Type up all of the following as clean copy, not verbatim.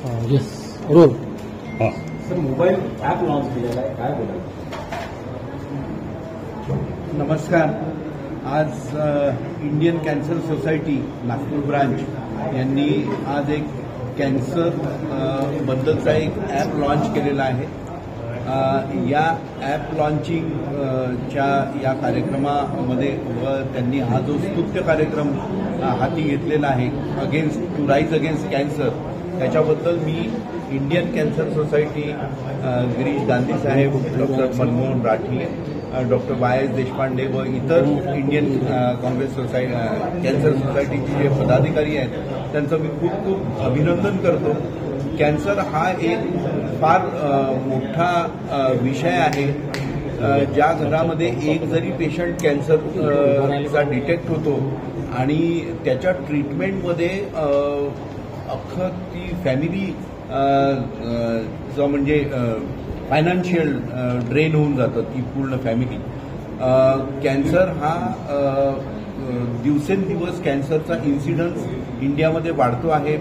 Yes roll sir mobile app launch केलेला आहे, काय बोलाल? नमस्कार. आज Indian cancer society Nagpur branch यांनी आज एक कॅन्सर बद्दलचा एक ॲप लॉन्च केलेला आहे. या ॲप लॉन्चिंगच्या या कार्यक्रमामध्ये त्यांनी हा जो स्तुत्य कार्यक्रम हाती घेतलेला आहे टू राईज अगेन्स्ट कॅन्सर, त्याच्याबद्दल मी Indian cancer society, Girish Gandhi साहेब, doctor Manmohan Rathi, doctor Y S Deshpande व इतर इंडियन काँग्रेस कॅन्सर सोसायटीचे जे पदाधिकारी आहेत त्यांचं मी खूप खूप अभिनंदन करतो. कॅन्सर हा एक फार मोठा विषय आहे. ज्या घरामध्ये एक जरी पेशंट कॅन्सरचा डिटेक्ट होतो आणि त्याच्या ट्रीटमेंटमध्ये अख्खं ती फॅमिली जो म्हणजे फायनान्शियल ड्रेन होऊन जातं, ती पूर्ण फॅमिली. कॅन्सर हा दिवसेंदिवस कॅन्सरचा इन्सिडन्स इंडियामध्ये वाढतो आहे.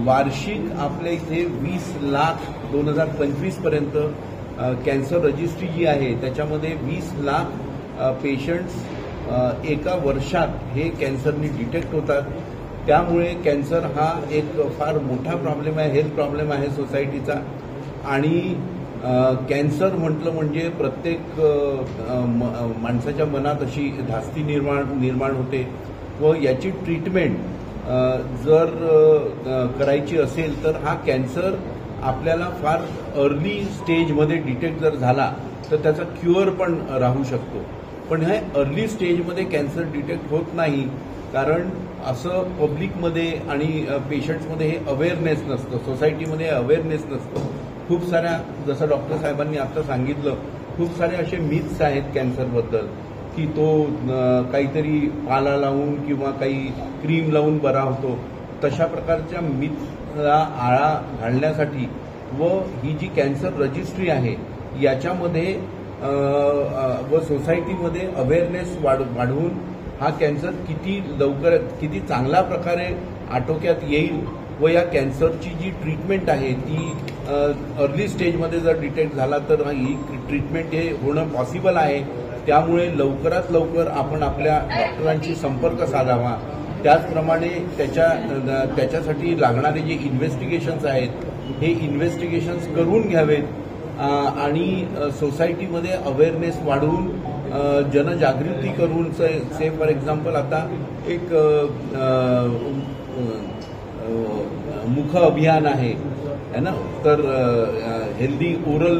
वार्षिक आपल्या इथे 20 लाख 2025 पर्यंत कॅन्सर रजिस्ट्री जी आहे त्याच्यामध्ये 20 लाख पेशंट्स एका वर्षात हे कॅन्सरनी डिटेक्ट होतात. त्यामुळे कॅन्सर हा एक फार मोठा प्रॉब्लेम आहे, हेल्थ प्रॉब्लेम आहे सोसायटीचा. आणि कॅन्सर म्हटलं म्हणजे प्रत्येक माणसाच्या मनात अशी धास्ती निर्माण होते व याची ट्रीटमेंट जर करायची असेल तर हा कॅन्सर आपल्याला फार अर्ली स्टेजमध्ये डिटेक्ट जर झाला तर त्याचा क्युअर पण राहू शकतो. पण हे अर्ली स्टेजमध्ये कॅन्सर डिटेक्ट होत नाही, कारण असं पब्लिकमध्ये आणि पेशंट्समध्ये हे अवेअरनेस नसतं, सोसायटीमध्ये अवेअरनेस नसतं. खूप साऱ्या, जसं डॉक्टर साहेबांनी आता सांगितलं, खूप सारे असे मिथ्स आहेत कॅन्सरबद्दल की तो काहीतरी पाला लावून किंवा काही क्रीम लावून बरा होतो. तशा प्रकारच्या मिथ्सला आळा घालण्यासाठी व ही जी कॅन्सर रजिस्ट्री आहे याच्यामध्ये व सोसायटीमध्ये अवेअरनेस वाढवून हा कॅन्सर किती चांगल्या प्रकारे आटोक्यात येईल व या कॅन्सरची जी ट्रीटमेंट आहे ती अर्ली स्टेजमध्ये जर डिटेक्ट झाला तर ही ट्रीटमेंट हे होणं पॉसिबल आहे. त्यामुळे लवकरात लवकर आपण आपल्या डॉक्टरांशी संपर्क साधावा. त्याचप्रमाणे त्याच्यासाठी लागणारे जे इन्व्हेस्टिगेशन्स आहेत हे इन्व्हेस्टिगेशन्स करून घ्यावेत आणि सोसायटीमध्ये अवेअरनेस वाढवून जनजागृती करून, से फॉर एक्झाम्पल आता एक मुख अभियान आहे ना, तर हेल्दी ओरल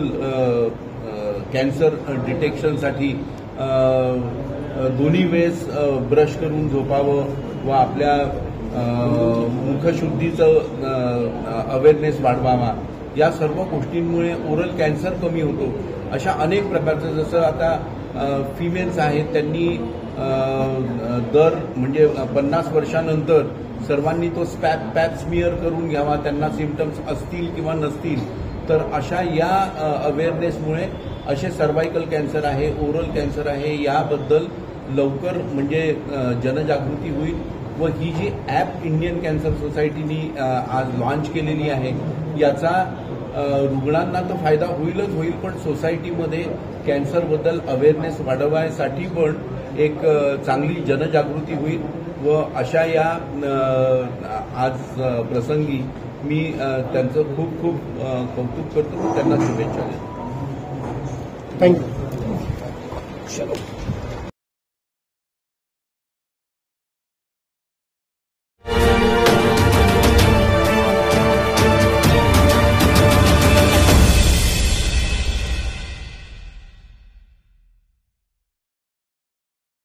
कॅन्सर डिटेक्शनसाठी दोन्ही वेळेस ब्रश करून झोपावं व आपल्या मुखशुद्धीचं अवेअरनेस वाढवावा. या सर्व गोष्टींमुळे ओरल कॅन्सर कमी होतो. अशा अनेक प्रकारचं, जसं आता फिमेल्स आहेत त्यांनी म्हणजे 50 वर्षानंतर सर्वांनी तो पॅप स्मिअर करून घ्यावा, त्यांना सिम्पटम्स असतील किंवा नसतील तर. अशा या अवेअरनेसमुळे असे सर्व्हायकल कॅन्सर आहे, ओरल कॅन्सर आहे, याबद्दल लवकर म्हणजे जनजागृती होईल. व ही जी ॲप इंडियन कॅन्सर सोसायटीनी आज लॉन्च केलेली आहे याचा रुग्णांना तर फायदा होईल, पण सोसायटीमध्ये कॅन्सरबद्दल अवेअरनेस वाढवण्यासाठी पण एक चांगली जनजागृती होईल. व अशा या आज प्रसंगी मी त्यांचं खूप खूप कौतुक करतो, त्यांना शुभेच्छा देतो. थँक्यू.